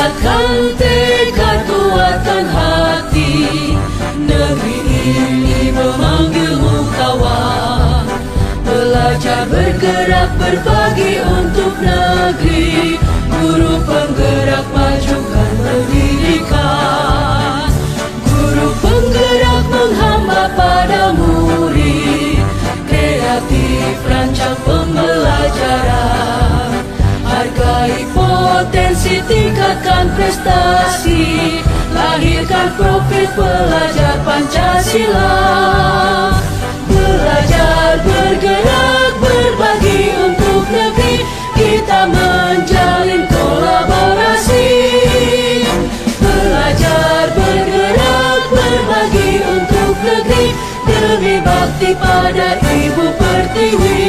Bulatkan tekad, kuatkan hati, negeri ini memanggilmu kawan. Belajar, bergerak, berbagi untuk negeri. Guru penggerak, majukan pendidikan. Guru penggerak menghamba pada murid. Kreatif, rancang pembelajaran. Hargai potensi, tingkatkan prestasi. Lahirkan profil pelajar Pancasila. Belajar, bergerak, berbagi untuk negeri. Kita menjalin kolaborasi. Belajar, bergerak, berbagi untuk negeri. Demi bakti pada Ibu Pertiwi.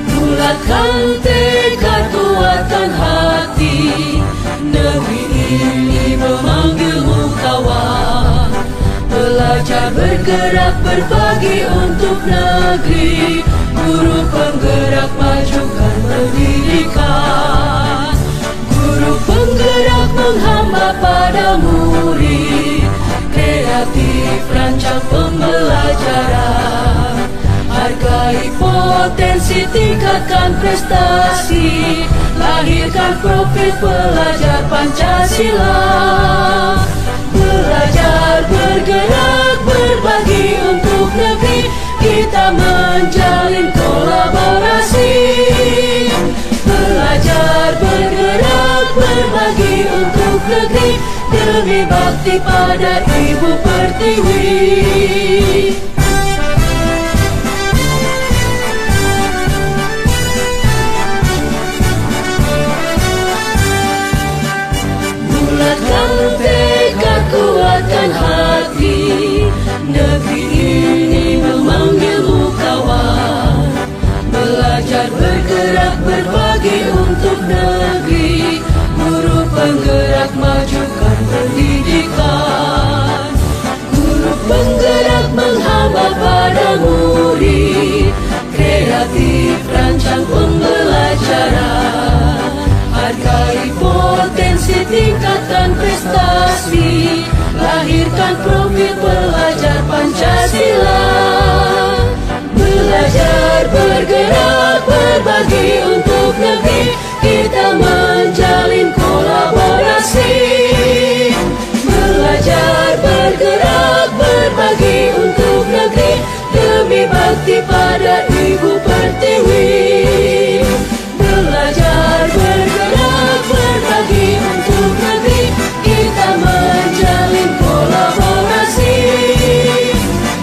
Bulatkan tekad, kuatkan hati, negeri ini memanggilmu kawan. Belajar, bergerak, berbagi untuk negeri. Guru penggerak, majukan pendidikan. Guru penggerak menghamba pada murid. Kreatif, rancang pembelajaran. Hargai potensi, tingkatkan prestasi. Lahirkan profil pelajar Pancasila. Belajar, bergerak, berbagi untuk negeri. Kita menjalin kolaborasi. Belajar, bergerak, berbagi untuk negeri. Demi bakti pada Ibu Pertiwi. Bulatkan tekad, kuatkan hati, negeri ini memanggilmu kawan. Belajar, bergerak, berbagi untuk negeri. Guru penggerak, majukan pendidikan. Guru penggerak menghamba pada murid. Kreatif, rancang pembelajaran. Hargai potensi, tingkatkan prestasi. Lahirkan profil pelajar Pancasila. Belajar, bergerak, berbagi untuk negeri. Kita menjalin kolaborasi. Belajar, bergerak, berbagi untuk negeri. Demi bakti pada Ibu Pertiwi. Belajar, bergerak, berbagi untuk negeri. Kita menjalin kolaborasi.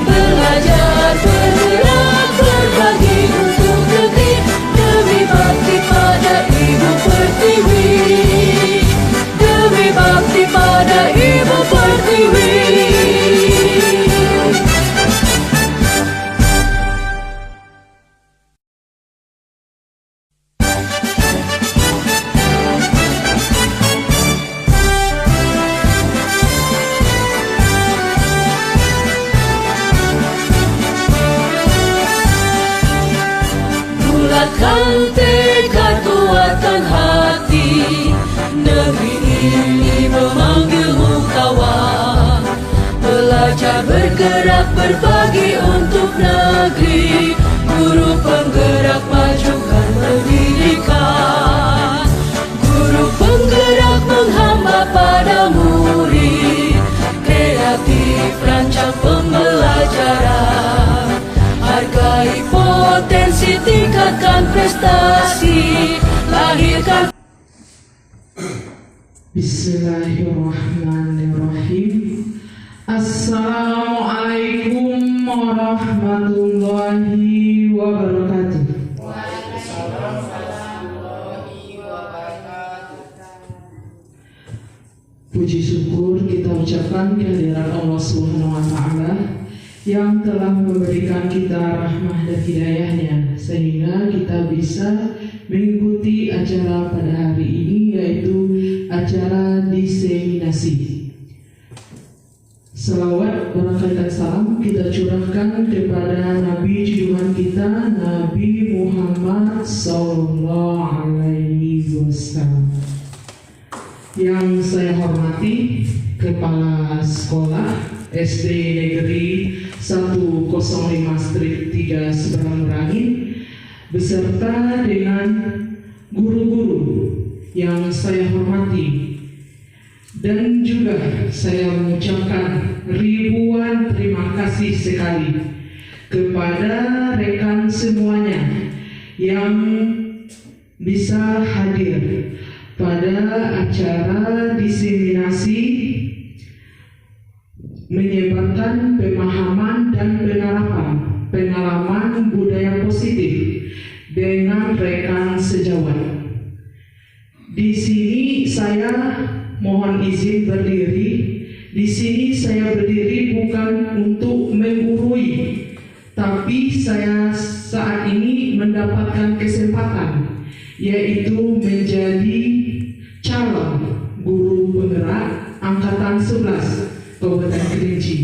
Belajar, bergerak, berbagi untuk negeri. Demi bakti pada Ibu Pertiwi. Demi bakti pada Ibu Pertiwi. Bulatkan tekad, kuatkan hati, negeri ini memanggilmu kawan. Belajar, bergerak, berbagi untuk negeri. Guru penggerak, majukan pendidikan. Guru penggerak menghamba pada murid. Kreatif, rancang pembelajaran. Hargai potensi, tingkatkan prestasi. Lahirkan. Bismillahirrahmanirrahim. Assalamualaikum warahmatullahi wabarakatuh. Waalaikumsalam warahmatullahi wabarakatuh. Puji syukur kita ucapkan kehadiran Allah Subhanahu wa taala yang telah memberikan kita rahmah dan hidayahnya sehingga kita bisa mengikuti acara pada hari ini, yaitu acara diseminasi. Salawat, barakat dan salam kita curahkan kepada Nabi junjungan kita, Nabi Muhammad Sallallahu Alaihi Wasallam. Yang saya hormati Kepala Sekolah SD Negeri 105/3 Seberang Merangin beserta dengan guru-guru yang saya hormati, dan juga saya mengucapkan ribuan terima kasih sekali kepada rekan semuanya yang bisa hadir pada acara diseminasi menyebarkan pemahaman dan penerapan pengalaman budaya positif dengan rekan sejawat. Di sini saya mohon izin berdiri. Di sini saya berdiri bukan untuk menggurui, tapi saya saat ini mendapatkan kesempatan, yaitu menjadi calon guru penggerak angkatan 11 Kabupaten Kerinci.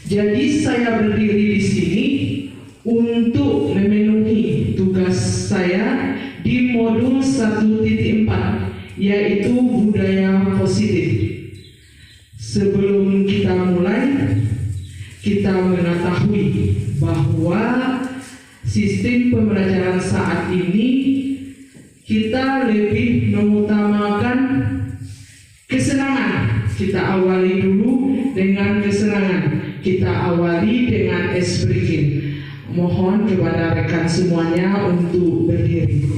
Jadi saya berdiri di sini untuk memenuhi tugas saya di modul 1.4, yaitu budaya positif. Sebelum kita mulai, kita mengetahui bahwa sistem pembelajaran saat ini kita lebih mengutamakan kesenangan. Kita awali dulu dengan kesenangan. Kita awali dengan esprekin. Mohon kepada rekan semuanya untuk berdiri.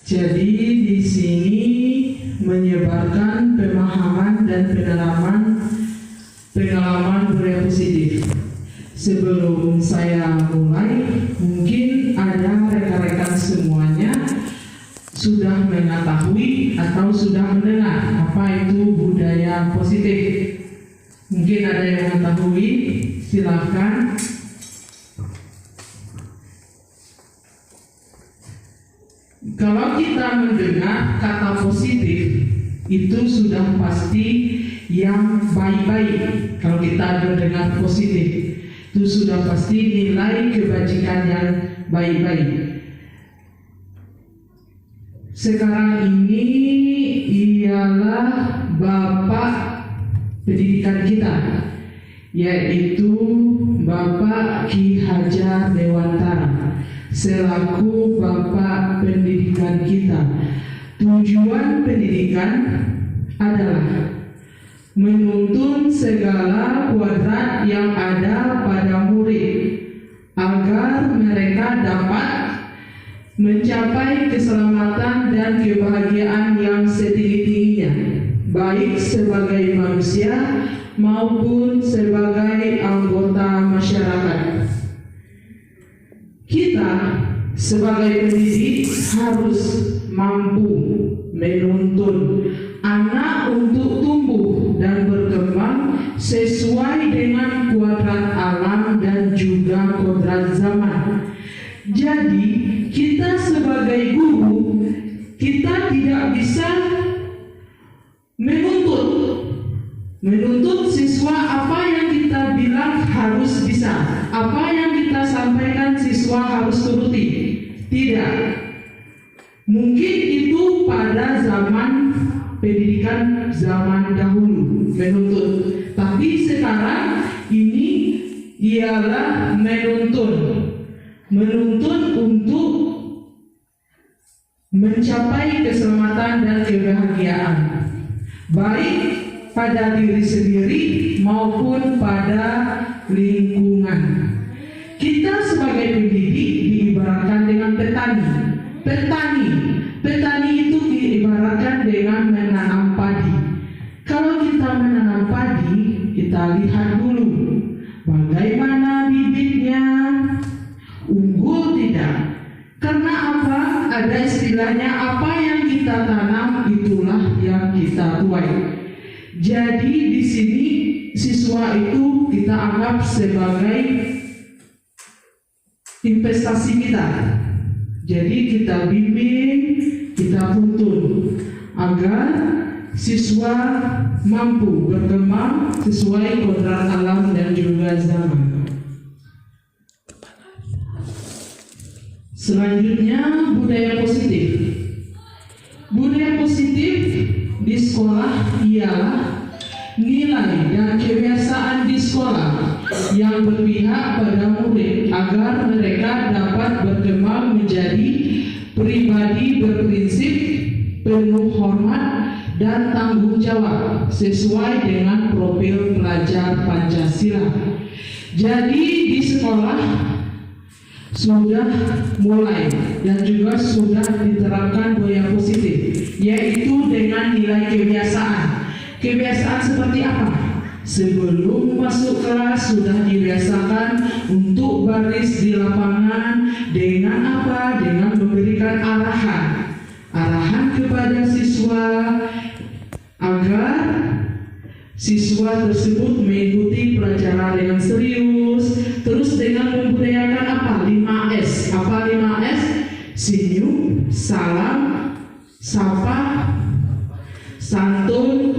Jadi di sini menyebarkan pemahaman dan pengalaman budaya positif. Sebelum saya mulai, mungkin ada rekan-rekan semuanya sudah mengetahui atau sudah mendengar apa itu budaya positif. Mungkin ada yang mengetahui, silakan. Kalau kita mendengar kata positif, itu sudah pasti yang baik-baik. Kalau kita mendengar positif, itu sudah pasti nilai kebajikan yang baik-baik. Sekarang ini ialah Bapak pendidikan kita, yaitu Bapak Ki Hajar Dewantara selaku Bapak pendidikan kita. Tujuan pendidikan adalah menuntun segala kuadrat yang ada pada murid agar mereka dapat mencapai keselamatan dan kebahagiaan yang setinggi-tingginya, baik sebagai manusia maupun sebagai anggota masyarakat. Kita sebagai pendidik harus mampu menuntun anak untuk tumbuh dan berkembang sesuai dengan kuadrat alam dan juga kodrat zaman. Jadi kita sebagai guru, kita tidak bisa menuntut siswa apa yang kita bilang harus bisa, apa yang kita sampaikan siswa harus turuti. Tidak. Mungkin itu pada zaman pendidikan zaman dahulu menuntut, tapi sekarang ini ialah menuntun untuk mencapai keselamatan dan kebahagiaan, baik pada diri sendiri maupun pada lingkungan. Kita sebagai pendidik diibaratkan dengan petani itu diibaratkan dengan menanam padi. Kalau kita menanam padi, kita lihat dulu bagaimana bibitnya, unggul tidak. Karena apa? Ada istilahnya, apa yang kita tanam itulah yang kita tuai. Jadi di sini siswa itu kita anggap sebagai investasi kita. Jadi kita bimbing, kita tuntun agar siswa mampu berkembang sesuai kodrat alam dan juga zaman. Selanjutnya, budaya positif. Budaya positif di sekolah ialah nilai dan kebiasaan di sekolah yang berpihak pada murid agar mereka dapat berkembang menjadi pribadi berprinsip, penuh hormat dan tanggung jawab sesuai dengan profil pelajar Pancasila. Jadi di sekolah sudah mulai dan juga sudah diterapkan budaya positif, yaitu dengan nilai kebiasaan. Kebiasaan seperti apa? Sebelum masuk kelas sudah dibiasakan untuk baris di lapangan dengan apa? Dengan memberikan arahan kepada siswa agar siswa tersebut mengikuti pelajaran dengan serius, terus dengan membudayakan apa? 5S. Apa 5S? Senyum, salam, sapa, santun.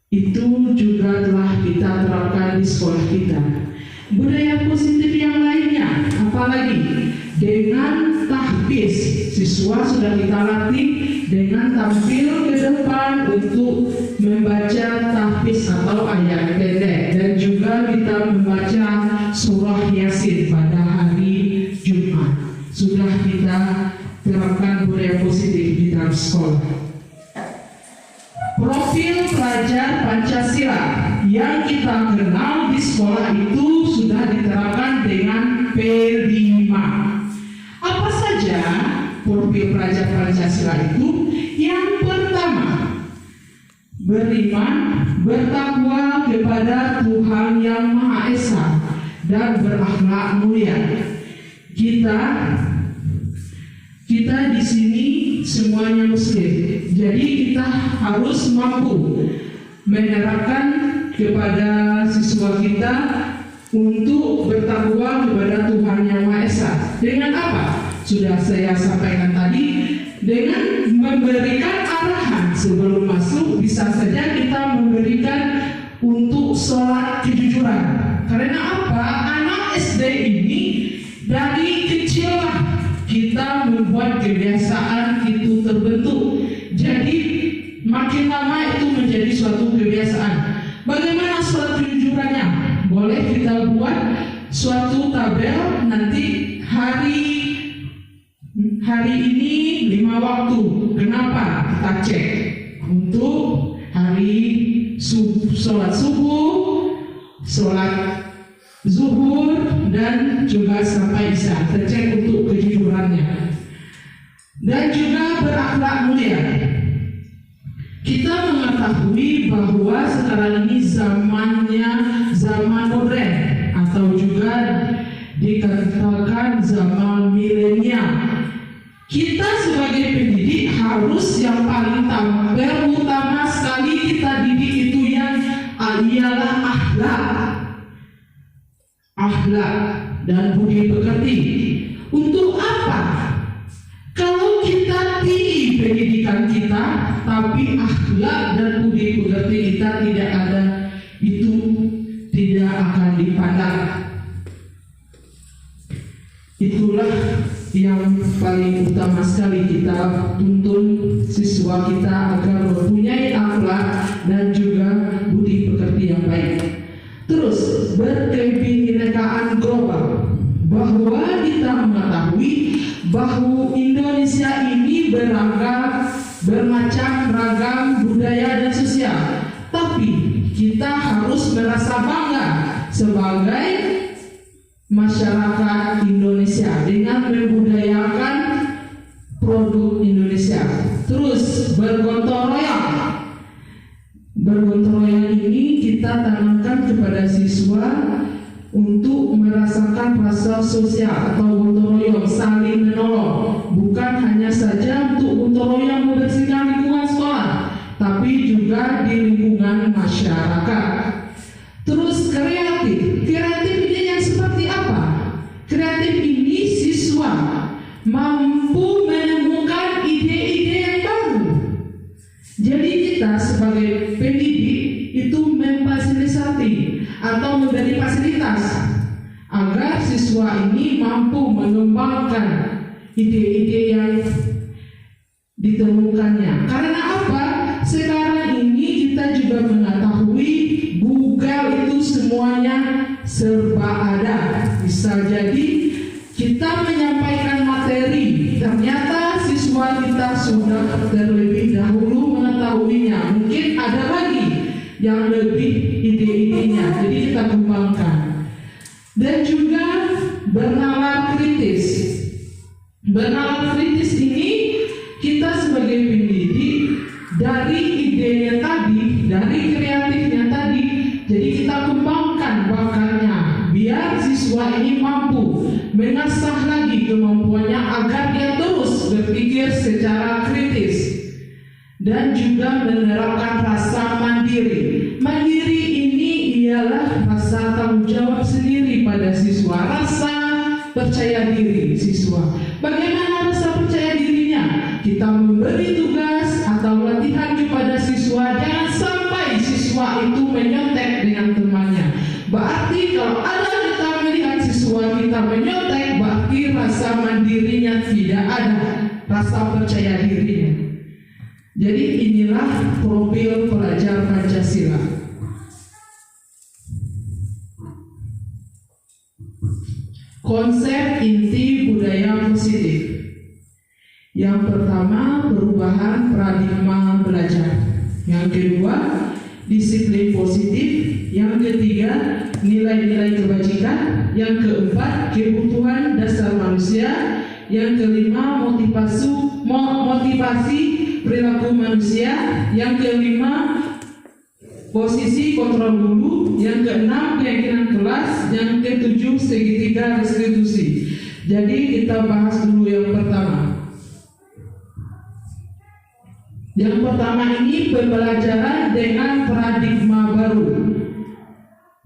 Itu juga telah kita terapkan di sekolah kita. Budaya positif yang lainnya, apalagi dengan tahfiz. Siswa sudah kita latih dengan tampil ke depan untuk membaca tahfiz atau ayat pendek, dan juga kita membaca surah Yasin pada hari Jumat. Sudah kita terapkan budaya positif di dalam sekolah. Profil pelajar Pancasila yang kita kenal di sekolah itu sudah diterapkan dengan P5. Apa saja profil pelajar Pancasila itu? Yang pertama, beriman, bertakwa kepada Tuhan Yang Maha Esa, dan berakhlak mulia. Kita di sini semuanya Muslim, jadi kita harus mampu menerapkan kepada siswa kita untuk bertakwa kepada Tuhan Yang Maha Esa. Dengan apa? Sudah saya sampaikan tadi, dengan memberikan arahan sebelum masuk. Bisa saja kita memberikan untuk sholat kejujuran. Karena apa? Anak SD ini dari kecil kita membuat kebiasaan itu terbentuk. Jadi makin lama itu menjadi suatu kebiasaan. Bagaimana sholat kejujurannya? Boleh kita buat suatu tabel, nanti hari ini 5 waktu. Kenapa? Kita cek untuk hari sholat subuh, sholat zuhur, dan juga sampai isya. Tercek untuk kejujurannya. Dan juga berakhlak mulia. Kita mengetahui bahwa sekarang ini zamannya zaman modern, atau juga dikatakan zaman milenial. Kita sebagai pendidik harus yang paling utama sekali kita didik itu yang ialah akhlak dan budi pekerti. Untuk apa? Kalau kita tinggi pendidikan kita, tapi akhlak dan budi pekerti kita tidak ada, itu tidak akan dipandang. Itulah yang paling utama sekali, kita tuntun siswa kita agar mempunyai akhlak dan juga budi pekerti yang baik. Terus berkebinekaan global, bahwa kita mengetahui bahwa Indonesia ini bermacam ragam budaya dan sosial, tapi kita harus merasa bangga sebagai masyarakat Indonesia dengan membudayakan produk Indonesia. Terus bergotong royong ini kita tanamkan kepada siswa untuk merasakan rasa sosial atau gotong royong, saling menolong. Bukan hanya saja untuk gotong royong membersihkan lingkungan sekolah, tapi juga di lingkungan masyarakat. Terus kreatif ini yang seperti apa? Kreatif ini siswa mampu menemukan ide-ide yang baru. Jadi kita sebagai pendidik itu memfasilitasi atau memberi fasilitas agar siswa ini mampu mengembangkan ide-ide yang ditemukannya. Karena apa? Sekarang ini kita juga mengetahui Google itu semuanya serba ada. Bisa jadi kita menyampaikan materi, ternyata siswa kita sudah terlebih dahulu mengetahuinya. Mungkin ada lagi yang lebih ide-idenya, jadi kita kembangkan. Dan juga bernalar kritis. Bernalar kritis ini kita sebagai pendidik, dari idenya tadi, dari kreatifnya tadi, jadi kita kembangkan bakatnya, biar siswa ini mampu mengasah lagi kemampuannya agar dia terus berpikir secara kritis. Dan juga menerapkan rasa mandiri. Mandiri ini ialah rasa tanggung jawab sendiri pada siswa, rasa percaya diri siswa. Bagaimana rasa percaya dirinya? Kita memberi tugas atau latihan kepada siswa, jangan sampai siswa itu menyontek dengan temannya. Berarti kalau ada kita melihat siswa kita menyontek, berarti rasa mandirinya tidak ada, rasa percaya dirinya. Jadi inilah profil pelajar Pancasila. Konsep inti budaya positif. Yang pertama, perubahan paradigma belajar. Yang kedua, disiplin positif. Yang ketiga, nilai-nilai kebajikan. Yang keempat, kebutuhan dasar manusia. Yang kelima, motivasi perilaku manusia. Yang kelima, posisi kontrol dulu, yang keenam keyakinan kelas, yang ketujuh segitiga restitusi. Jadi kita bahas dulu yang pertama. Yang pertama ini pembelajaran dengan paradigma baru.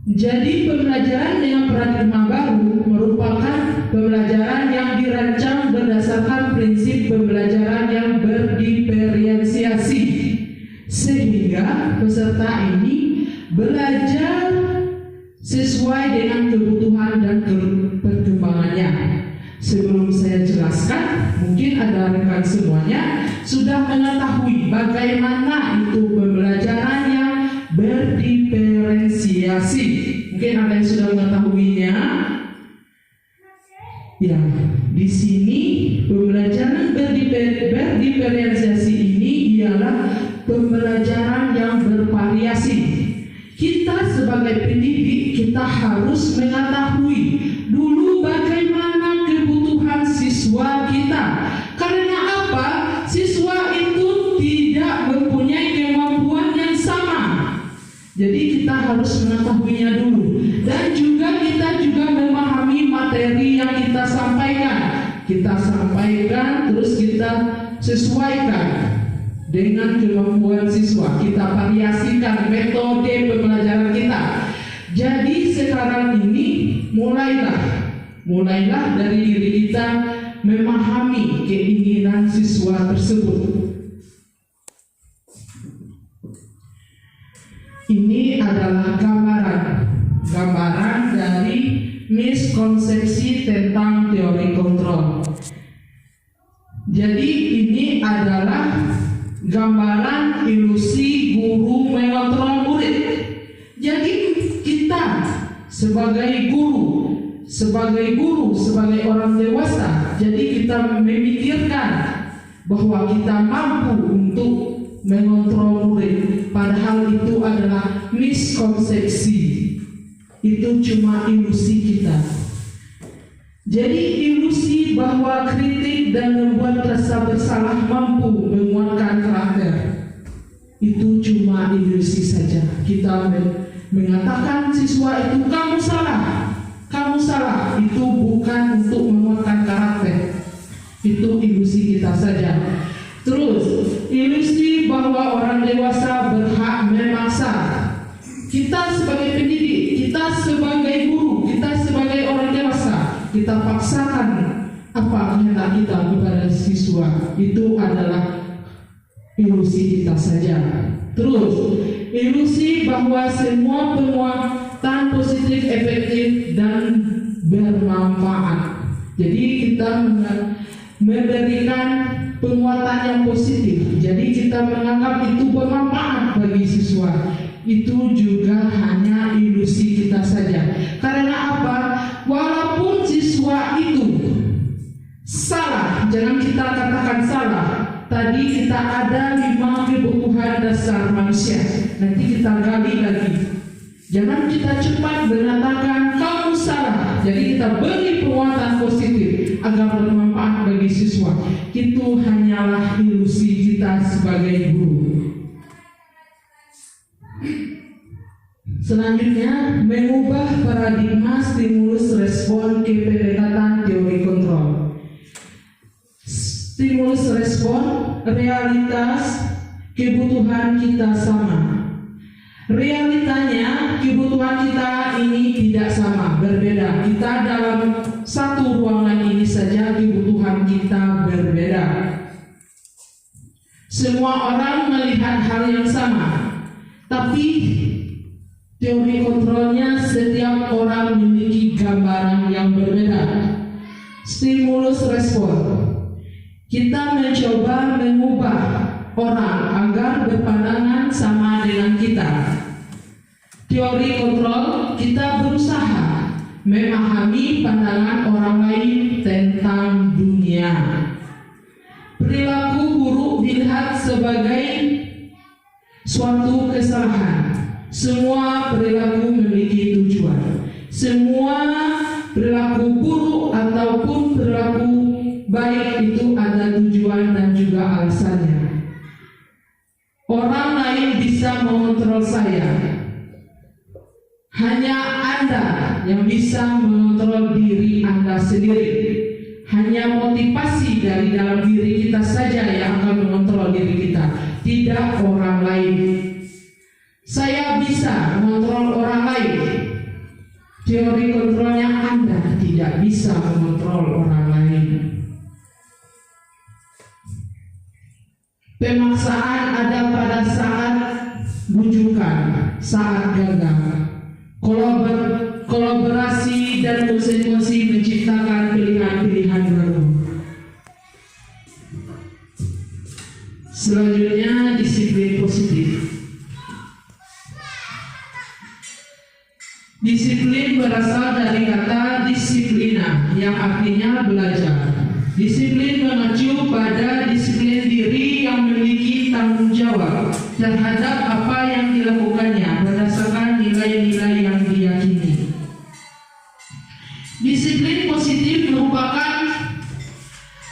Jadi pembelajaran dengan paradigma baru merupakan pembelajaran yang dirancang berdasarkan prinsip pembelajaran yang berdiferensiasi, sehingga peserta ini belajar sesuai dengan kebutuhan dan perkembangannya. Sebelum saya jelaskan, mungkin ada rekan semuanya sudah mengetahui bagaimana itu pembelajaran yang berdiferensiasi. Mungkin ada yang sudah mengetahuinya. Ya, di sini pembelajaran berdiferensiasi ini ialah pembelajaran yang bervariasi. Kita sebagai pendidik, kita harus mengetahui dulu bagaimana kebutuhan siswa kita. Karena apa? Siswa itu tidak mempunyai kemampuan yang sama. Jadi kita harus mengetahuinya dulu. Dan juga kita memahami materi yang kita sampaikan. Kita sampaikan, terus kita sesuaikan dengan kemampuan siswa. Kita variasikan metode pembelajaran kita. Jadi sekarang ini mulailah dari diri kita memahami keinginan siswa tersebut. Ini adalah gambaran dari miskonsepsi tentang teori kontrol. Jadi ini adalah gambaran ilusi guru mengontrol murid. Jadi kita sebagai guru, sebagai orang dewasa, jadi kita memikirkan bahwa kita mampu untuk mengontrol murid, padahal itu adalah miskonsepsi. Itu cuma ilusi kita. Jadi ilusi bahwa kritik dan membuat rasa bersalah mampu menguatkan karakter, itu cuma ilusi saja. Kita mengatakan siswa itu kamu salah, itu bukan untuk menguatkan karakter. Itu ilusi kita saja. Terus ilusi bahwa orang dewasa berhak memaksa. Kita sebagai pendidik, kita sebagai guru, kita sebagai orang dewasa, kita paksakan apa kehendak kita kepada siswa. Itu adalah ilusi kita saja. Terus ilusi bahwa semua penguatan positif, efektif dan bermanfaat. Jadi kita memberikan penguatan yang positif. Jadi kita menganggap itu bermanfaat bagi siswa. Itu juga hanya ilusi kita saja. Karena apa? Walaupun siswa itu salah, jangan kita katakan salah. Tadi kita ada 5 kebutuhan dasar manusia. Nanti kita gali lagi. Jangan kita cepat mengatakan kamu salah. Jadi kita beri penguatan positif agar bermanfaat bagi siswa. Itu hanyalah ilusi kita sebagai guru. Selanjutnya, mengubah paradigma stimulus respon ke pendekatan teori kontrol. Stimulus respon, realitas kebutuhan kita sama. Realitanya kebutuhan kita ini tidak sama, berbeda. Kita dalam satu ruangan ini saja kebutuhan kita berbeda. Semua orang melihat hal yang sama, tapi teori kontrolnya setiap orang memiliki gambaran yang berbeda. Stimulus respon, kita mencoba mengubah orang agar berpandangan sama dengan kita. Teori kontrol, kita berusaha memahami pandangan orang lain tentang dunia. Perilaku buruk dilihat sebagai suatu kesalahan. Semua perilaku memiliki tujuan. Semua perilaku buruk ataupun perilaku baik itu ada tujuan dan juga alasannya. Orang lain lain bisa mengontrol saya. Hanya Anda yang bisa mengontrol diri Anda sendiri. Hanya motivasi dari dalam diri kita saja yang akan mengontrol diri kita, tidak orang lain. Saya bisa mengontrol orang lain. Teori kontrolnya Anda tidak bisa mengontrol orang lain. Pemaksaan ada pada saat bujukan, saat gagal. Kolaborasi dan konsekuensi menciptakan pilihan-pilihan baru. Selanjutnya, disiplin positif. Disiplin berasal dari kata disiplina yang artinya belajar. Disiplin mengacu pada disiplin diri yang memiliki tanggung jawab terhadap apa yang dilakukannya berdasarkan nilai-nilai yang diyakini. Disiplin positif merupakan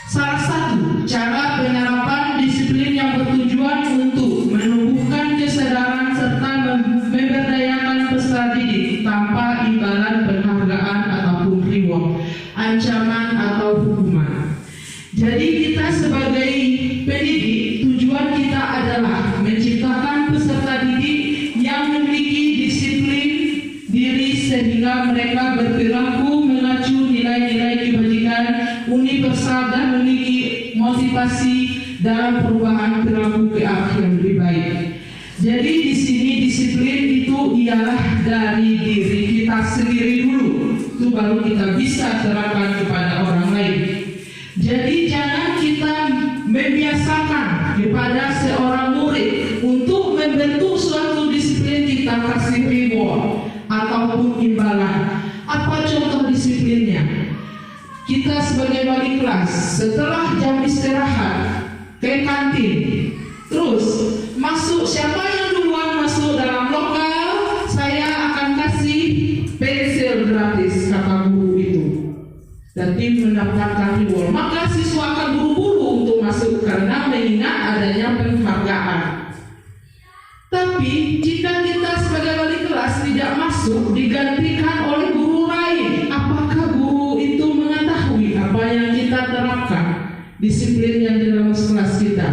salah satu cara penerapan disiplin yang bertujuan untuk menumbuhkan kesadaran serta memberdayakan peserta didik tanpa imbalan penghargaan ataupun reward, ancaman atau hukuman. Jadi kita sebagai pendidik, tujuan kita adalah menciptakan peserta didik yang memiliki disiplin diri sehingga mereka berperilaku mengacu nilai-nilai kebajikan universal dan memiliki motivasi dalam perubahan perilaku ke arah yang lebih baik. Jadi di sini disiplin itu ialah dari diri kita sendiri dulu, itu baru kita bisa terapkan kepada orang lain. Jadi jangan kita membiasakan kepada seorang murid untuk membentuk suatu disiplin kita kasih reward ataupun imbalan. Apa contoh disiplinnya? Kita sebagai wali kelas setelah jam istirahat ke kantin, terus masuk, siapa yang duluan masuk dalam lokal, saya akan kasih pensil gratis, kata guru itu. Dan tim mendapatkan reward. Maka siswa akan buru-buru untuk masuk karena mengingat adanya penghargaan. Tapi jika kita sebagai wali kelas tidak masuk, digantikan oleh guru lain, apakah guru itu mengetahui apa yang kita terapkan, disiplin yang di dalam kelas kita?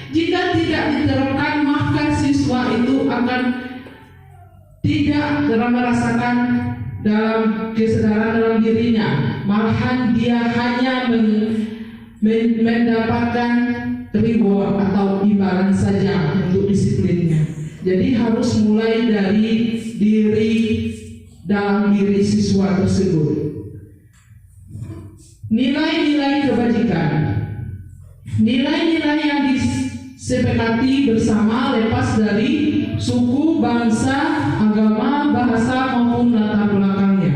Jika tidak diterapkan, maka siswa itu akan tidak merasakan dalam kesadaran dalam dirinya, malahan dia hanya mendapatkan reward atau imbalan saja untuk disiplinnya. Jadi harus mulai dari diri dalam diri siswa tersebut. Nilai-nilai kebajikan, nilai-nilai yang disepakati bersama lepas dari suku, bangsa, agama, bahasa maupun latar belakangnya.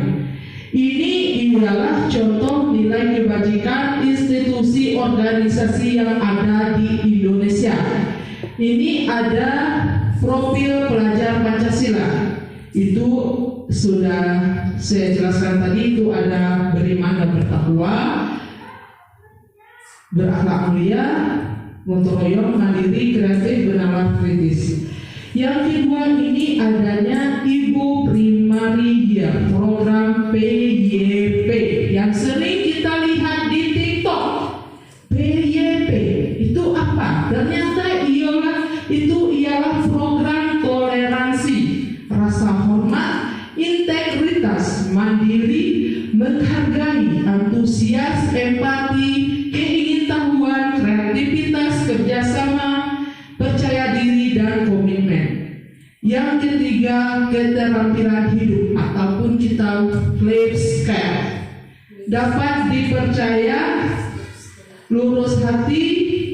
Ini ialah contoh nilai kebajikan institusi organisasi yang ada di Indonesia. Ini ada profil pelajar Pancasila. Itu sudah saya jelaskan tadi, itu ada beriman dan bertakwa, berakhlak mulia, gotong royong, mandiri, kreatif, bernalar kritis. Yang kedua ini adanya Ibu Primaria, program PYP yang sering kita lihat di TikTok. PYP itu apa? Ternyata ialah program toleransi, rasa hormat, integritas, mandiri, menghargai, antusias, empati, keingintahuan, kreativitas, kerjasama, percaya diri, dan komitmen. Yang ketiga, keterampilan hidup ataupun kita life skill, dapat dipercaya, lurus hati,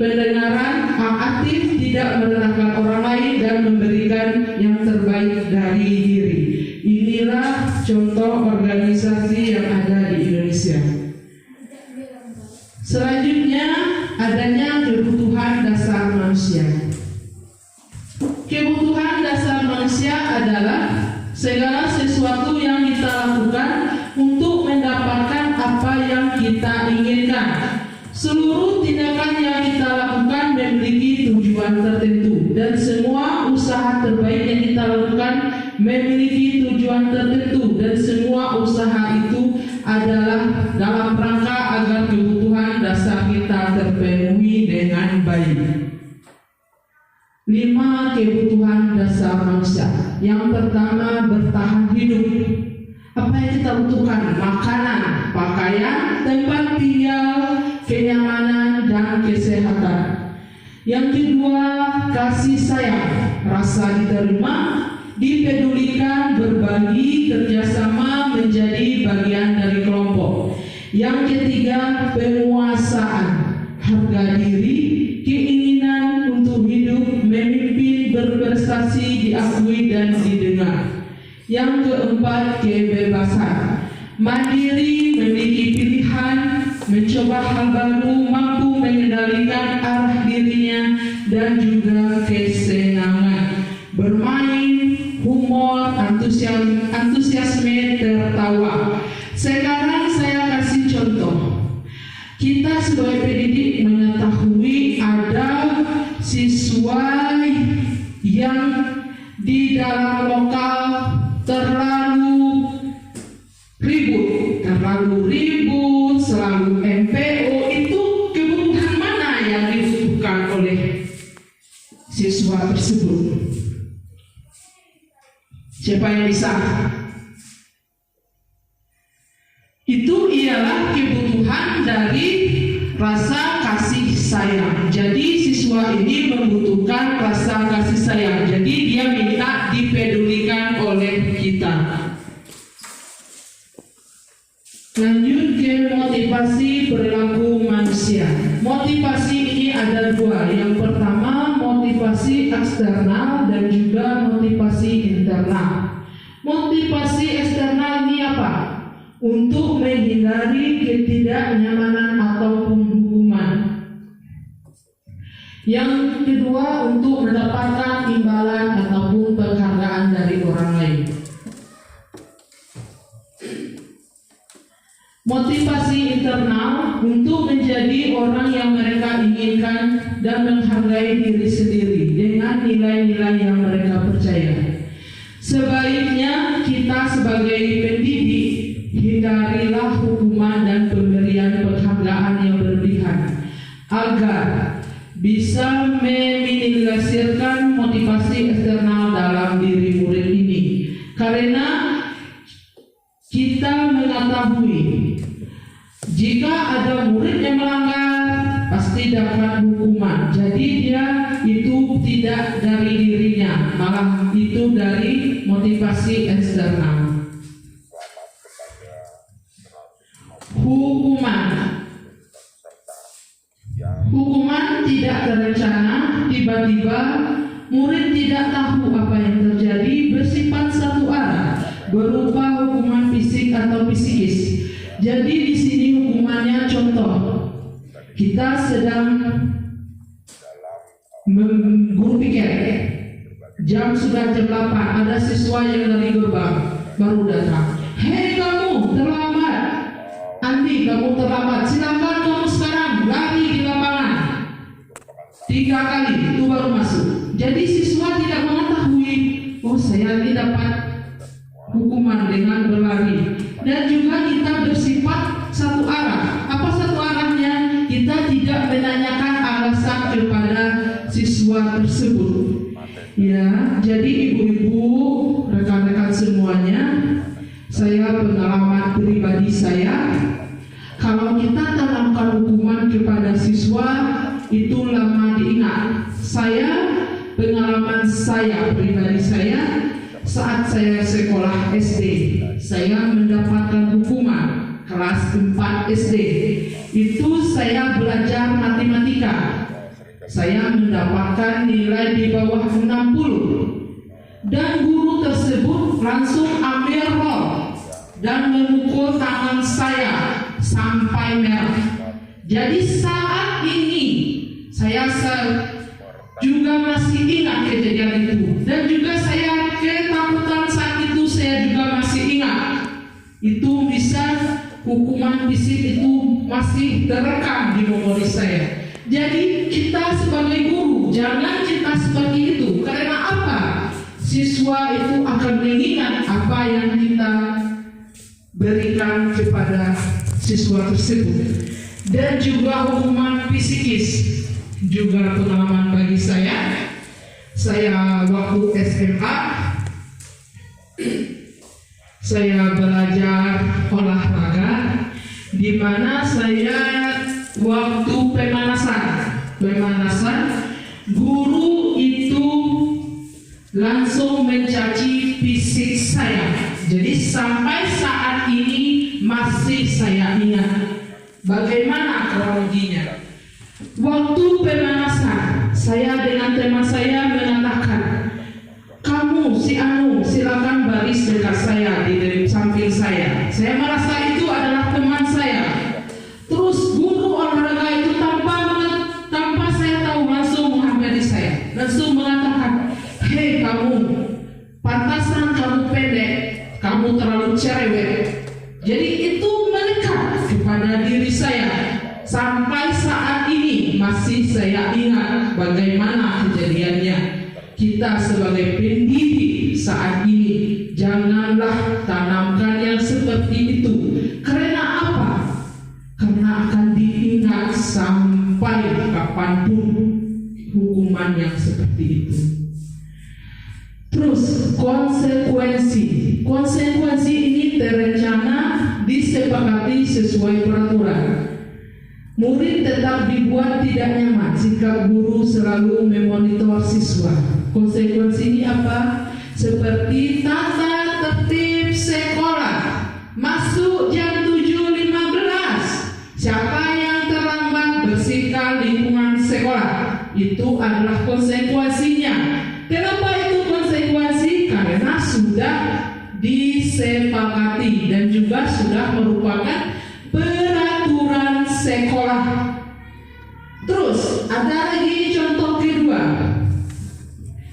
pendengaran, aktif, tidak merendahkan orang lain, dan memberikan yang terbaik dari diri. Inilah contoh organisasi yang ada di Indonesia. Selanjutnya adanya kebutuhan dasar manusia. Kebutuhan dasar manusia adalah segala sesuatu yang kita lakukan untuk mendapatkan apa yang kita inginkan. Seluruh tindakan yang kita lakukan memiliki tujuan tujuan tertentu, dan semua usaha terbaik yang kita lakukan memiliki tujuan tertentu, dan semua usaha itu adalah dalam rangka agar kebutuhan dasar kita terpenuhi dengan baik. 5 kebutuhan dasar manusia. Yang pertama, bertahan hidup. Apa yang kita butuhkan? Makanan, pakaian, tempat tinggal, kenyamanan, dan kesehatan. Yang kedua, kasih sayang, rasa diterima, dipedulikan, berbagi, kerjasama, menjadi bagian dari kelompok. Yang ketiga, penguasaan, harga diri, keinginan untuk hidup, memimpin, berprestasi, diakui dan didengar. Yang keempat, kebebasan, mandiri, memiliki pilihan, mencoba hal baru, mampu mengendalikan arah dirinya, dan juga kesenangan, bermain, humor, antusiasme, tertawa. Sekarang saya kasih contoh. Kita sebagai pendidik mengetahui ada siswa yang di dalam lokal terlalu ribut, selalu MPO. Itu kebutuhan mana yang dibutuhkan oleh siswa tersebut? Siapa yang bisa? Itu ialah kebutuhan dari rasa kasih sayang. Jadi siswa ini membutuhkan rasa kasih sayang. Jadi dia minta dipedulikan oleh kita. Lanjut ke motivasi perilaku manusia. Motivasi ini ada 2. Yang pertama, motivasi eksternal dan juga motivasi internal. Motivasi eksternal ini apa? Untuk menghindari ketidaknyamanan ataupun hukuman. Yang kedua, untuk mendapatkan imbalan ataupun penghargaan dari orang lain. Motivasi internal untuk menjadi orang yang mereka inginkan dan menghargai diri sendiri dengan nilai-nilai yang mereka percaya. Sebaiknya kita sebagai pendidik hindarilah hukuman dan pemberian penghargaan yang berlebihan agar bisa meminimalisirkan motivasi eksternal dalam diri murid ini. Karena kita mengetahui jika ada murid yang melanggar pasti dapat hukuman. Jadi dia itu tidak dari dirinya, malah itu dari motivasi eksternal. Hukuman tidak terencana, tiba-tiba murid tidak tahu apa yang terjadi, bersifat satu arah, berupa hukuman fisik atau psikis. Jadi di sini hukumannya contoh, kita sedang guru piket, sudah jam 8, ada siswa yang dari gerbang baru datang. Hei kamu terlambat, Andi kamu terlambat, silakan kamu sekarang lari di lapangan 3 kali, itu baru masuk. Jadi siswa tidak mengetahui, oh saya ini dapat hukuman dengan berlari. Dan juga kita bersifat satu arah. Apa satu arahnya? Kita tidak menanyakan alasan kepada siswa tersebut. Ya, jadi ibu-ibu, rekan-rekan semuanya, saya pengalaman pribadi saya, kalau kita tanamkan hukuman kepada siswa itu lama diingat. Pengalaman saya pribadi saya, saat saya sekolah SD, saya mendapatkan hukuman kelas 4 SD. Itu saya belajar matematika. Saya mendapatkan nilai di bawah 60. Dan guru tersebut langsung ambil rol dan memukul tangan saya sampai merah. Jadi saat ini saya juga masih ingat kejadian itu, dan juga saya ketakutan saat itu saya juga masih ingat. Itu bisa hukuman fisik itu masih terekam di memori saya. Jadi kita sebagai guru jangan kita seperti itu. Karena apa? Siswa itu akan mengingat apa yang kita berikan kepada siswa tersebut. Dan juga hukuman psikis juga pengalaman bagi saya. Saya waktu SMA saya belajar olahraga, di mana saya waktu pemanasan guru itu langsung mencaci fisik saya. Jadi sampai saat ini masih saya ingat bagaimana kronologinya. Waktu pemanasan, saya dengan teman saya mengatakan, kamu si Anu silakan baris dekat saya di samping saya. Saya merasa itu adalah teman saya. Terus guru olahraga itu tanpa saya tahu langsung menghampiri saya, langsung mengatakan, hei kamu, pantasan kamu pendek, kamu terlalu cerewet. Jadi itu melekat kepada diri saya. Sampai saat ini masih saya ingat bagaimana kejadiannya. Kita sebagai pendidik saat ini janganlah tanamkan yang seperti itu. Karena apa? Karena akan diingat sampai kapanpun hukuman yang seperti itu. Terus konsekuensi ini terencana disepakati sesuai peraturan. Murid tetap dibuat tidak nyaman jika guru selalu memonitor siswa. Konsekuensi ini apa? Seperti tata tertib sekolah. Masuk jam 7.15. Siapa yang terlambat bersihkan lingkungan sekolah. Itu adalah konsekuensinya. Kenapa itu konsekuensi? Karena sudah disepakati dan juga sudah merupakan peraturan sekolah. Terus ada lagi contoh kedua,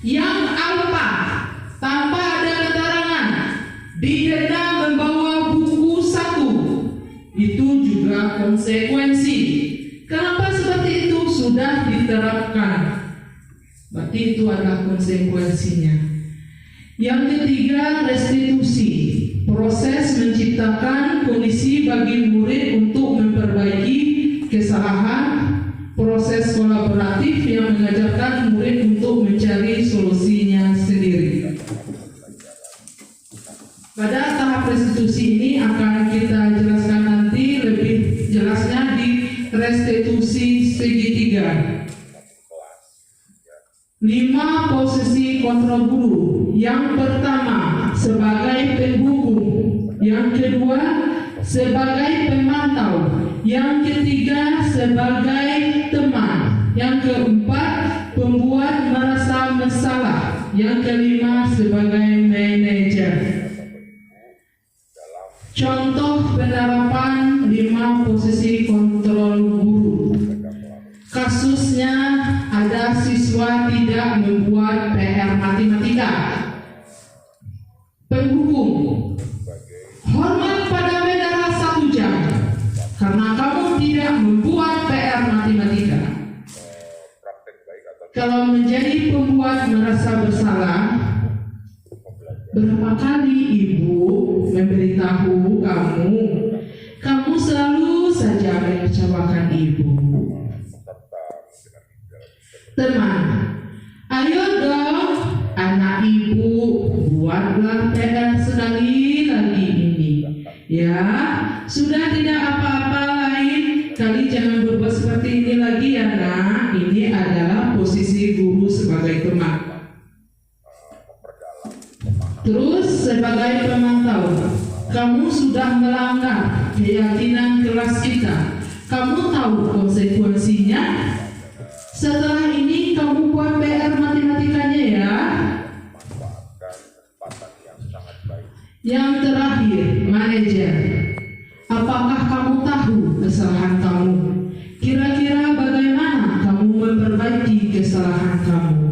yang alpa tanpa ada keterangan didenda membawa buku satu. Itu juga konsekuensi. Kenapa seperti itu? Sudah diterapkan, berarti itu adalah konsekuensinya. Yang ketiga, restitusi. Proses menciptakan kondisi bagi murid untuk memperbaiki kesalahan. Proses kolaboratif yang mengajarkan murid untuk mencari solusinya sendiri. Pada tahap restitusi ini akan kita jelaskan nanti lebih jelasnya di restitusi segitiga. 5 posisi kontrol guru. Yang pertama sebagai penghubung, yang kedua sebagai pemantau, yang ketiga sebagai teman, yang keempat pembuat merasa bersalah, yang kelima sebagai manajer. Contoh penerapan 5 posisi kontrol guru. Kasusnya ada siswa tidak membuat PR matematika. Penghubung, hormat pada bendera 1 jam karena kamu tidak membuat PR matematika. Kalau menjadi pembuat merasa bersalah, berapa kali ibu memberitahu kamu selalu saja mengecewakan ibu. Teman, ayo dong anak ibu, buatlah PR sekali lagi ini. Ya, sudah tidak apa-apa lain kali, jangan berbuat seperti ini lagi ya nak. Ini adalah posisi guru sebagai teman. Terus sebagai pemantau, kamu sudah melanggar keyakinan kelas kita. Kamu tahu konsekuensinya. Setelah ini kamu buat PR matematikanya ya. Yang terakhir, manajer. Apakah kamu tahu kesalahan kamu? Kira-kira bagaimana kamu memperbaiki kesalahan kamu?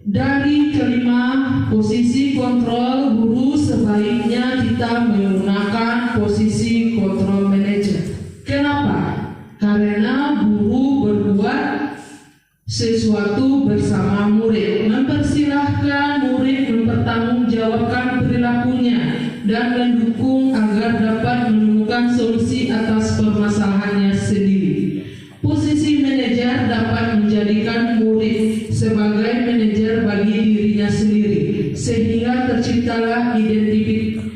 Dari kelima posisi kontrol guru, sebaiknya kita menggunakan posisi kontrol manajer. Kenapa? Karena guru berbuat sesuatu bersama murid, mempersilahkan murid mempertanggungjawabkan perilakunya dan mendukung agar dapat menemukan solusi atas permasalahannya sendiri. Posisi manajer dapat menjadikan murid sebagai manajer bagi dirinya sendiri, sehingga terciptalah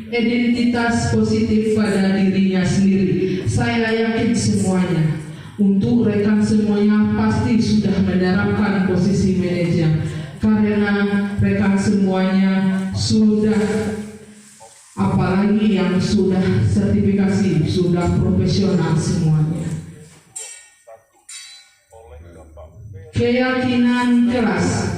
identitas positif pada dirinya sendiri. Saya yakin semuanya, untuk rekan semuanya pasti sudah menerapkan posisi manajer, karena rekan semuanya sudah, apalagi yang sudah sertifikasi, sudah profesional semuanya. Keyakinan kelas.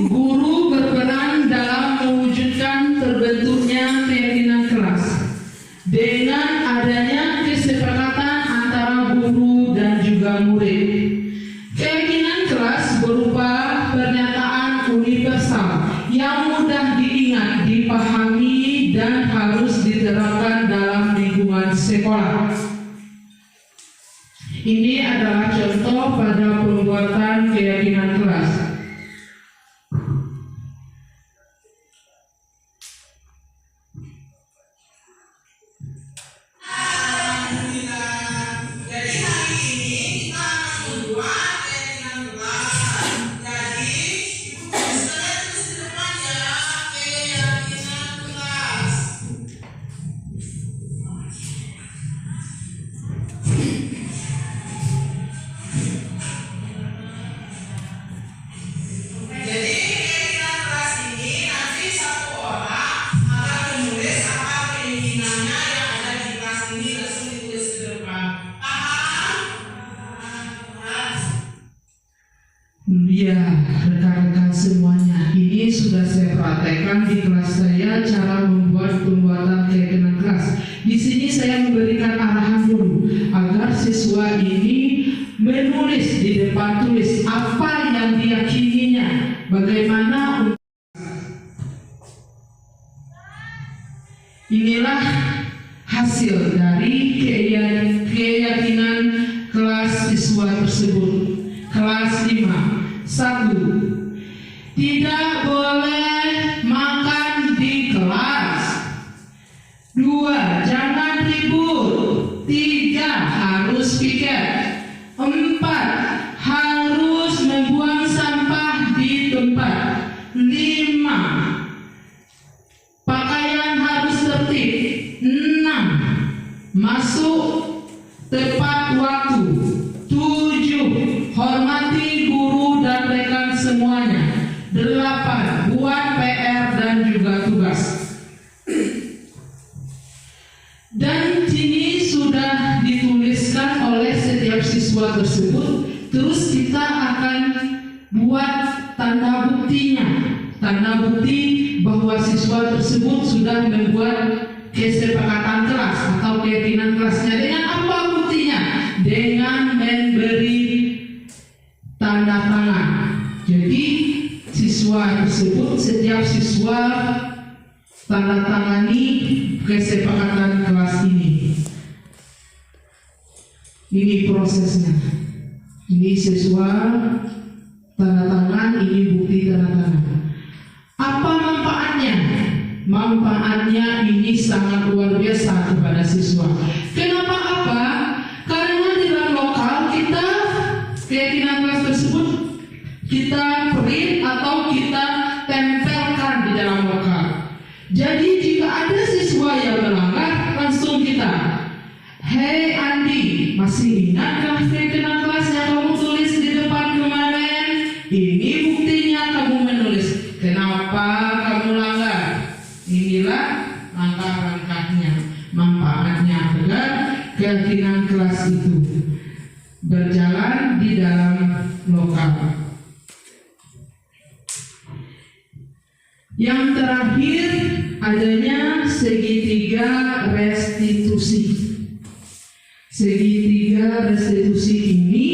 Guru berperan dalam mewujudkan terbentuknya keyakinan kelas dengan adanya kesepakatan antara guru dan juga murid. Keyakinan kelas berupa pernyataan universal yang mudah diingat, dipahami, dan harus diterapkan dalam lingkungan sekolah. Ini adalah contoh pada pembuatan keyakinan kelas. Ya, rekan-rekan semuanya, ini sudah saya praktekkan di kelas saya cara membuat pembuatan keyakinan kelas. Di sini saya memberikan arahan dulu agar siswa ini menulis di depan tulis apa yang diyakininya, bagaimana. Inilah hasil dari keyakinan kelas siswa tersebut. Kelas 5. 1. Tidak boleh makan di kelas. 2. Jangan ribut. 3. Harus piket. 4. Harus membuang sampah di tempat. 5. Pakaian harus tertib. 6. Masuk tepat waktu. 7. Hormati guru dan rekan semuanya. 8. Buat PR dan juga tugas. Dan ini sudah dituliskan oleh setiap siswa tersebut. Terus kita akan buat tanda buktinya, tanda bukti bahwa siswa tersebut sudah membuat kesepakatan kelas atau keyakinan kelasnya. Dengan apa buktinya? Dengan memberi tanda tangan. Jadi siswa tersebut, setiap siswa tanda tangani kesepakatan kelas ini. Ini prosesnya. Ini siswa tanda tangan, ini bukti tanda tangan. Apa manfaatnya? Manfaatnya ini sangat luar biasa kepada siswa. Kenapa apa? Karena di dalam lokal kita keyakinan kelas tersebut kita print atau kita tempelkan di dalam lokal. Jadi jika ada siswa yang melanggar, langsung kita, hei Andi, masih ingatkah keyakinan kelas yang kamu tulis di depan kemarin? Ini buktinya kamu menulis. Kenapa kamu langgar? Inilah langkah-langkahnya, manfaatnya agar keyakinan kelas itu berjalan di dalam lokal. Yang terakhir adanya segitiga restitusi. Segitiga restitusi ini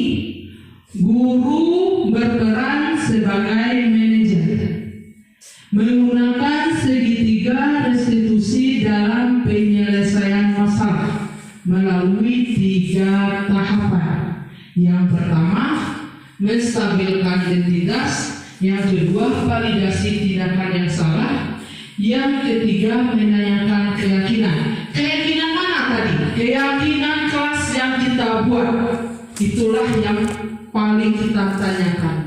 guru berperan sebagai manajer, menggunakan segitiga restitusi dalam penyelesaian masalah melalui 3 tahapan. Yang pertama, menstabilkan identitas. Yang kedua, validasi tindakan yang salah. Yang ketiga, menanyakan keyakinan. Keyakinan mana tadi? Keyakinan kelas yang kita buat. Itulah yang paling kita tanyakan.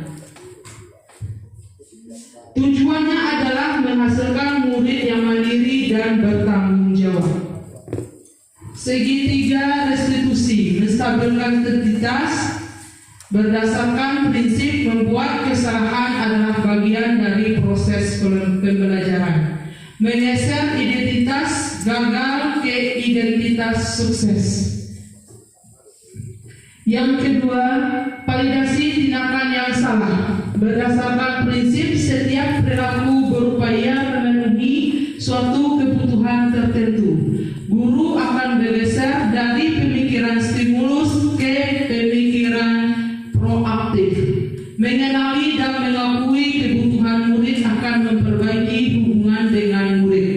Tujuannya adalah menghasilkan murid yang mandiri dan bertanggung jawab. Segitiga restitusi, menstabilkan identitas berdasarkan prinsip membuat kesalahan adalah bagian dari proses pembelajaran. Menggeser identitas gagal ke identitas sukses. Yang kedua, validasi tindakan yang salah. Berdasarkan prinsip setiap perilaku berupaya memenuhi suatu kebutuhan tertentu. Guru akan bergeser dari pemikiran stimulus ke pemikiran proaktif. Mengenali dan mengakui kebutuhan murid akan memperbaiki hubungan dengan murid.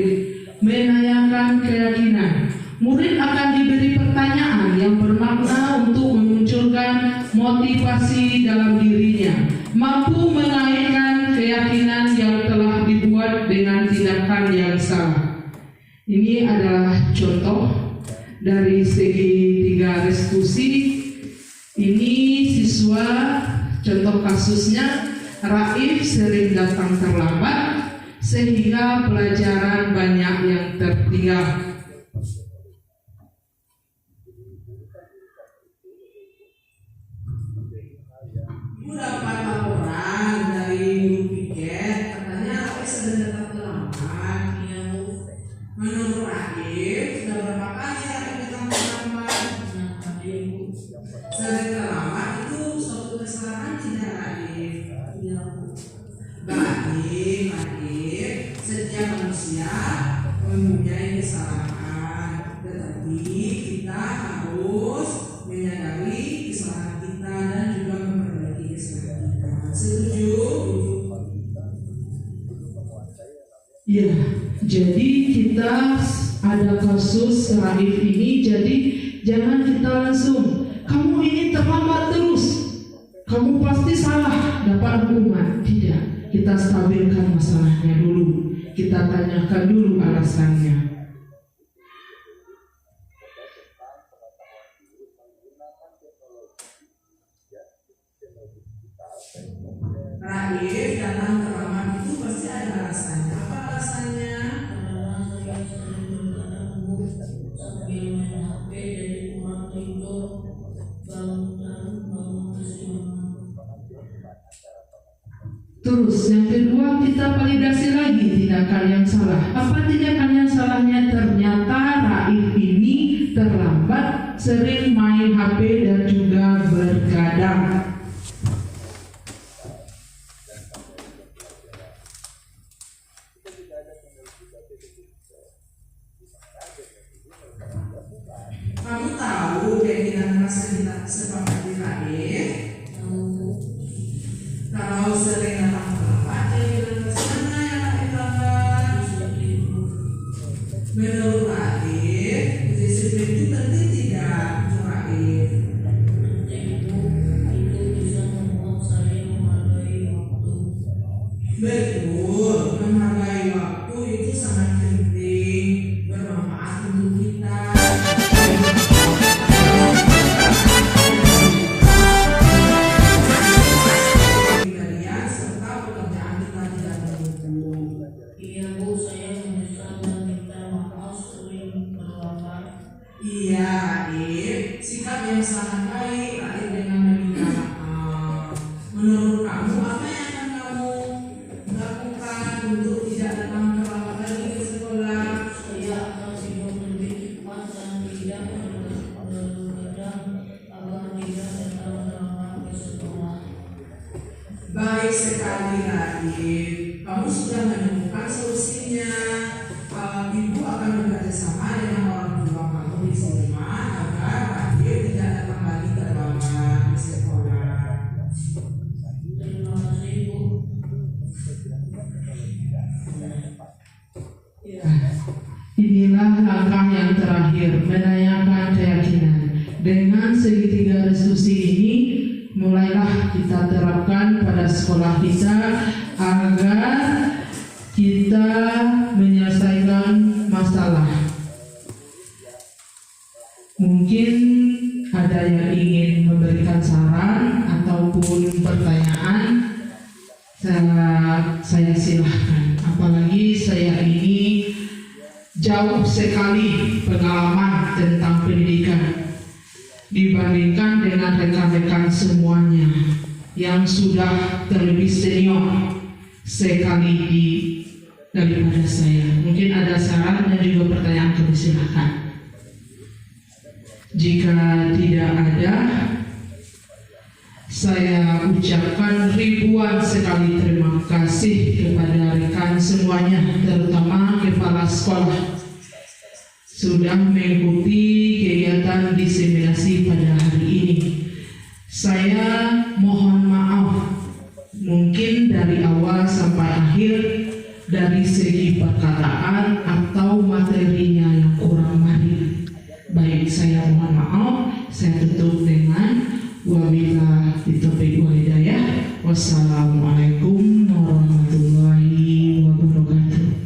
Menanyakan keyakinan. Murid akan diberi pertanyaan yang bermakna untuk memunculkan motivasi dalam dirinya, mampu menaikkan keyakinan yang telah dibuat dengan tindakan yang salah. Ini adalah contoh dari segitiga restitusi. Ini siswa, contoh kasusnya, Raif sering datang terlambat sehingga pelajaran banyak yang tertinggal. Ibu dapat laporan dari guru piket, katanya Raif sedang datang terlambat. Menurut Raif, sudah berapa kali Raif datang terlambat? Sering terlambat itu suatu kesalahan tidak, Raif? Baik, Raif, setiap manusia mempunyai kesalahan, tetapi kita harus menyadari kesalahan kita dan juga memperbaiki kesalahan kita. Setuju? Ya, jadi kita ada kasus Raif ini, jadi jangan kita langsung, kamu ini terlambat terus, kamu pasti salah, dapat hukuman. Tidak, kita stabilkan masalahnya dulu, kita tanyakan dulu alasannya. Raif datang terlambat itu pasti ada alasannya. Apa alasannya? Terus yang kedua, kita validasi lagi tindakan yang salah. Apa tindakan yang salahnya? Ternyata Raif ini terlambat, sering main HP dan juga bergadang. Kamu tahu keinginan keras kita sepakati Raif? Kalau sering datang terlambat, keinginan keras mana yang Raif lakukan? Menurut Raif, disiplin itu penting tidak untuk Raif? Betul, menghargai waktu itu sangat penting, bermanfaat untuk kita. Pribadian serta pekerjaan kita tidak menumpuk. Iya Bu, saya menyesal dan minta maaf sering terlambat. Iya, Raif, sikap yang sangat baik Raif dengan meminta maaf. Menurut kamu, apa yang akan kamu lakukan untuk tidak datang terlambat lagi ke sekolah? Saya akan tidur lebih cepat dan tidak bergadang agar tidak datang terlambat ke sekolah. Baik sekali, Raif. Kamu sudah menemukan solusinya. Ibu akan bekerja sama dengan orang tua kamu di rumah agar Raif tidak datang lagi terlambat ke sekolah. Terima kasih Bu. Inilah langkah yang terakhir, menanyakan keyakinan. Dengan segitiga restitusi ini, mulailah kita terapkan sekolah kita agar kita menyelesaikan masalah. Mungkin ada yang ingin memberikan saran ataupun pertanyaan, saya silahkan. Apalagi saya ini jauh sekali pengalaman tentang pendidikan dibandingkan dengan rekan-rekan semuanya yang sudah terlebih senior sekali daripada saya. Mungkin ada saran dan juga pertanyaan, kami silahkan. Jika tidak ada, saya ucapkan ribuan sekali terima kasih kepada rekan semuanya, terutama kepala sekolah, sudah mengikuti kegiatan diseminasi pada hari ini. Saya mohon maaf, mungkin dari awal sampai akhir, dari segi perkataan atau materinya yang kurang mahir. Baik, saya mohon maaf. Saya tutup dengan wabillahi taufiq wal hidayah. Wassalamualaikum warahmatullahi wabarakatuh.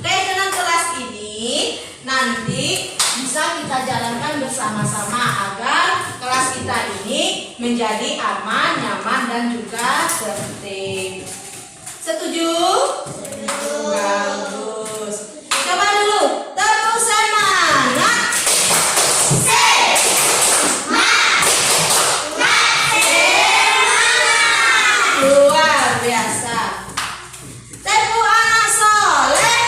Kegiatan kelas ini nanti bisa kita jalankan bersama-sama agar kelas kita ini menjadi aman, nyaman, dan juga tertib. Setuju? Bagus. Coba dulu, tepuk semangat. Luar biasa. Tepuk anak soleh.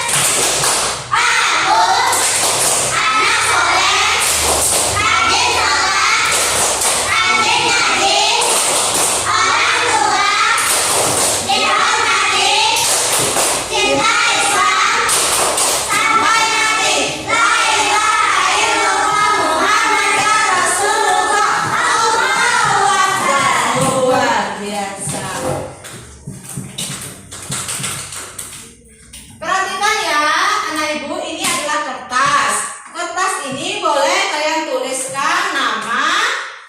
Perhatikan ya anak ibu, ini adalah kertas. Kertas ini boleh kalian tuliskan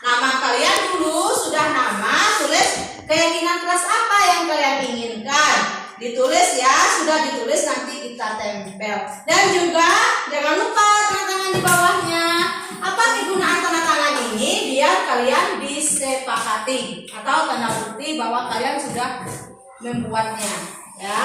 nama kalian dulu. Sudah nama, tulis keyakinan kelas apa yang kalian inginkan. Ditulis ya, sudah ditulis nanti kita tempel. Dan juga jangan lupa tanda tangan di bawahnya. Apa kegunaan tanda tangan ini? Biar kalian disepakati atau tanda bukti bahwa kalian sudah membuatnya ya.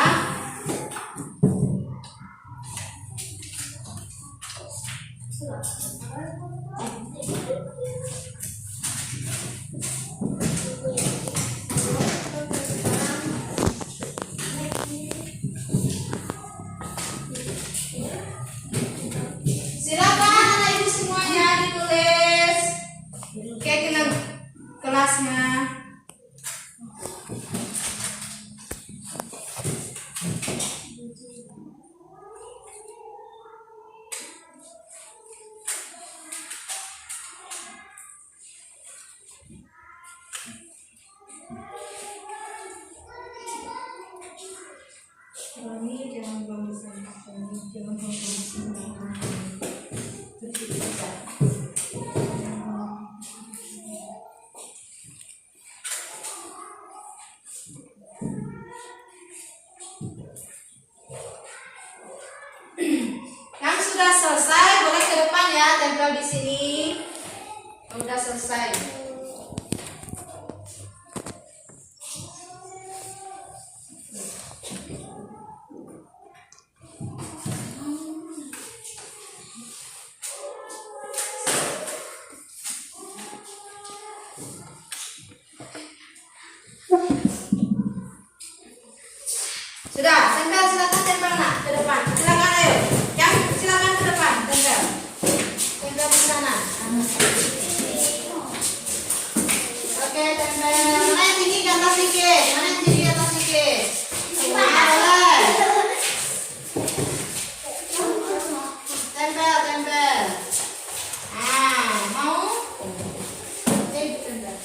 Silakan anak ibu semuanya ditulis keyakinan kelasnya. Yang sudah selesai boleh ke depan ya, tempel di sini. Sudah selesai. tempel silakan tempel nak ke depan. Silakan ayo. Yang silakan ke depan tempel. Tempel di sana. Oke, tempel. Mana yang tinggi ke atas sedikit? Mana yang tinggi ke atas sedikit? Boleh. Tempel, tempel. Mau? Tempel.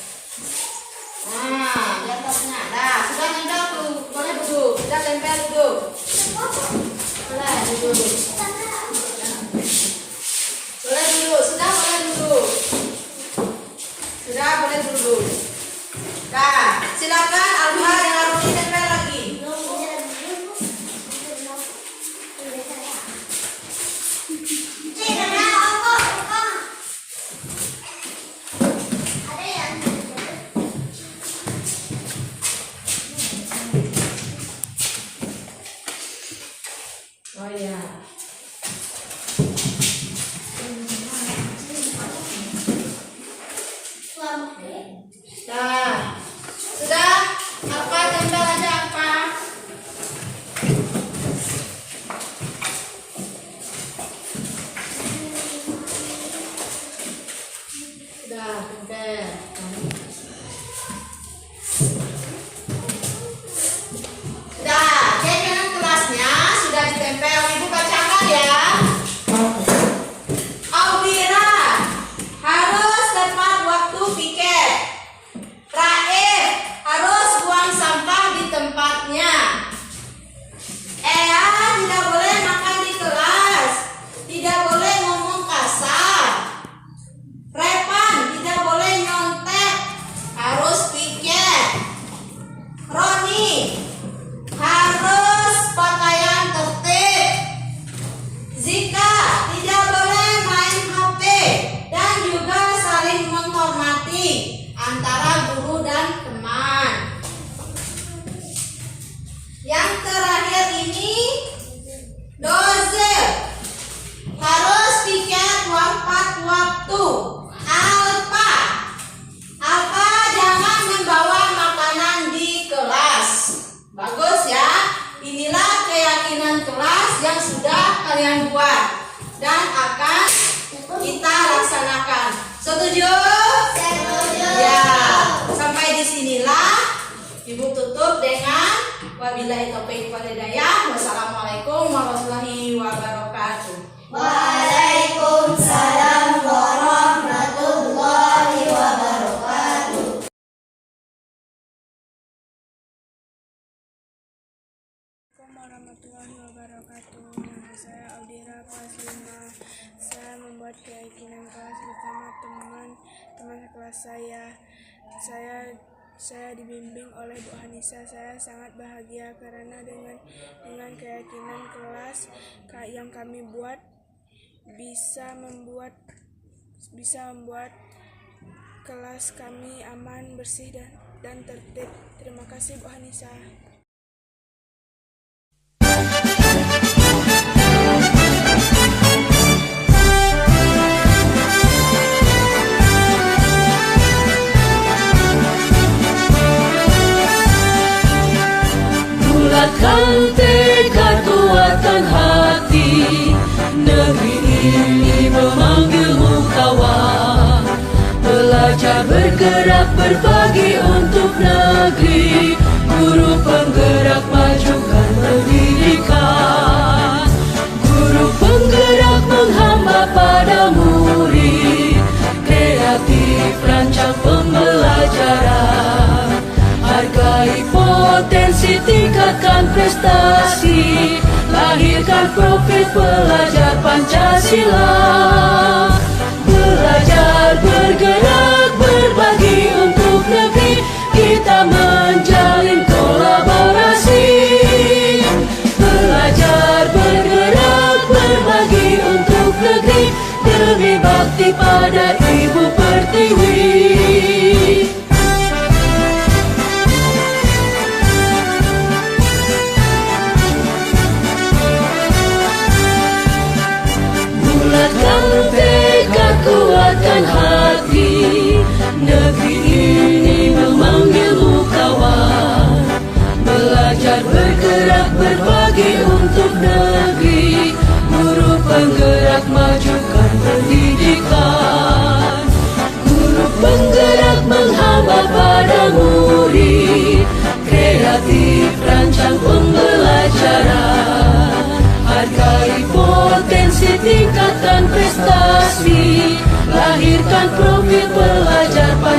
Di atasnya. Dah, sudah tempel tuh. Boleh duduk. Sudah tempel duduk. Boleh duduk. Boleh duduk. Sudah boleh duduk. Sudah boleh duduk. Dah, silakan Alfa dan Aruni tempel lagi. Oh ya. Dah. Sudah? Apa tempel aja apa? Sudah, tempel. Sudah, kegiatan kelasnya sudah ditempel. Ibu bacakan ya. Audira harus tepat waktu piket. Raif harus buang sampah di tempatnya. Ea tidak boleh makan di kelas. Tidak boleh ngomong kasar. Repan tidak boleh nyontek. Harus piket. Roni harus pakaian tertib. Zika tidak boleh main HP dan juga saling menghormati antara guru dan teman. Yang terakhir ini Dozel harus piket tepat waktu. Alfa jangan membawa makanan di kelas. Bagus ya. Inilah keyakinan kelas yang sudah kalian buat dan akan kita laksanakan. Setuju? Setuju. Ya. Sampai di sinilah Ibu tutup dengan wabillahi taufiq wal hidayah. Wassalamualaikum warahmatullahi wabarakatuh. Waalaikumsalam warahmatullahi wabarakatuh. Assalamualaikum warahmatullahi wabarakatuh. Nama saya Audira kelas 5. Saya membuat keyakinan kelas bersama teman-teman kelas saya. Saya dibimbing oleh Bu Hanisa. Saya sangat bahagia karena dengan keyakinan kelas yang kami buat bisa membuat kelas kami aman, bersih dan tertib. Terima kasih Bu Hanisa. Bulatkan tekad kuatkan hati, negeri ini memanggilmu kawan. Belajar bergerak berbagi untuk negeri, guru penggerak majukan pendidikan. Guru penggerak menghamba pada murid, kreatif rancang pembelajaran. Hargai potensi, tingkatkan prestasi, lahirkan profil pelajar Pancasila. Belajar, bergerak, berbagi untuk negeri, kita menjalin kolaborasi. Belajar, bergerak, berbagi untuk negeri, demi bakti pada Ibu Pertiwi. Bulatkan tekad, kuatkan hati, negeri ini memanggilmu kawan. Belajar, bergerak, berbagi potensi tingkatkan prestasi, lahirkan profil pelajar